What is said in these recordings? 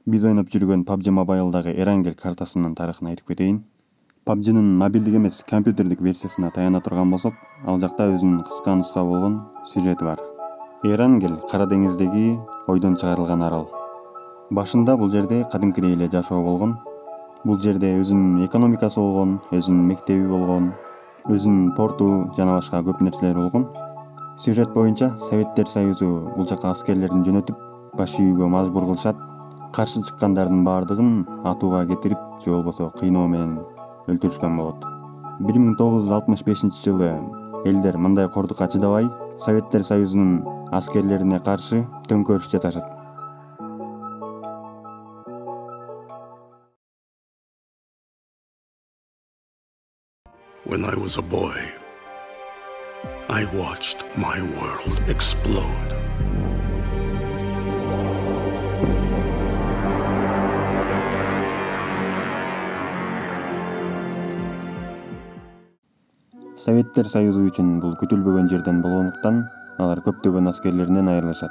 Биз ойноп жүргөн PUBG Mobile'дагы Эрангел картасынын тарыхын айтып кетейин. PUBG'нын мобилдик эмес, компьютердик версиясына таяна турган болсок, ал жакта өзүнүн кыска нуска болгон сюжети бар. Эрангел Кара деңиздеги ойдон чыгарылган арал. Башында бул жерде кадимкидей эле жашоо болгон. Бул жерде өзүнүн экономикасы болгон, өзүнүн мектеби болгон, өзүнүн порту жана башка көп нерселери болгон. Сюжет боюнча Советтер Союзу бул жака аскерлерин жөнөтүп, баш ийүүгө мажбур кылышат. Каршы чыккандардын баардыгын атууга кетирип, же болбосо кыйноо менен өлтүрүшкөн болот. 1965-жылы элдер мындай кордукка чыдабай, Советтер Союзунун аскерлерине каршы төңкөрүш жасашат. When I was a boy, I watched my world explode. Советтер Союзу үчүн бул күтүлбөгөн жерден болгондуктан алар көптөгөн аскерлеринен айрылышат.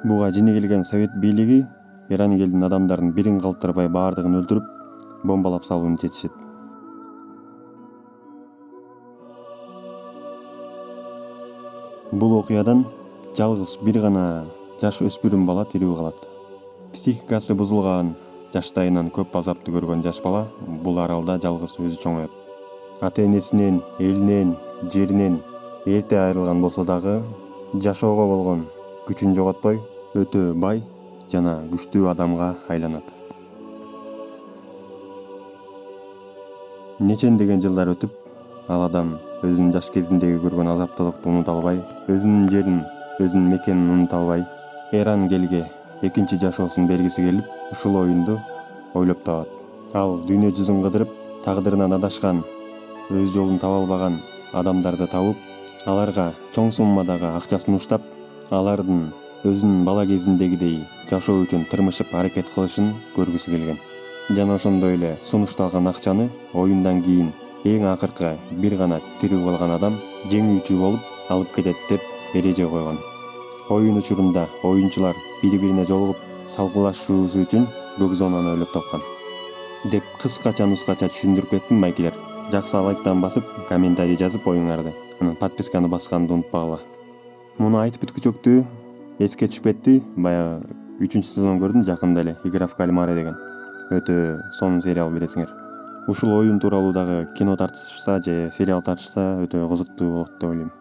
Буга жини келген совет бийлиги Эрангелдин адамдарын бирин калтырбай баардыгын өлтүрүп, бомбалап салууну чечишет. Бул окуядан жалгыз бир гана жаш өспүрүм бала тирүү калат. Психикасы бузулган, жаштайынан көп азапты көргөн жаш бала бул аралда жалгыз өзү чоңоет. Ата-энесинен, элинен, жеринен эрте айрылган болсо дагы жашоого болгон күчүн жоготпой, өтө бай жана күчтүү адамга айланат. Нечендеген жылдар өтүп, ал адам өзүнүн жаш кезиндеги көргөн азаптуулукту унута албай, өзүнүн жерин, өзүнүн мекенин унута албай, Эрангелге экинчи жашоосун бергиси келип, ушул оюнду ойлоп табат. Ал дүйнө жүзүн кыдырып, тагдырынан адашкан, өз жолун таба албаган адамдарды табып, аларга чоң суммадагы акчасын уштап, алардын өзүнүн бала кезиндегидей жашоо үчүн тырмышып аракет кылышын көргүсү келген. Жана ошондой эле сунушталган акчаны оюндан кийин эң акыркы бир гана тирүү калган адам жеңүүчү болуп алып кетет деп эреже койгон. Оюн учурунда оюнчулар бири-бирине жолугуп салгылашуусу үчүн көк зонаны ойлоп тапкан деп кыскача нускача түшүндүрүп кеттим, майкилер. Жакшы лайктан басып, комментарий жазып оюңарды. Анан подписканы басканды унутпагыла. Муну айтып бүткүчөктү эске түшүп кетти. Баягы 3-сезон көрдүм жакында эле, Игра в кальмара деген. Өтө сонун сериал бересиңер. Ушул оюн тууралуу дагы кино тартышса же сериал тартышса өтө кызыктуу болот деп ойлойм.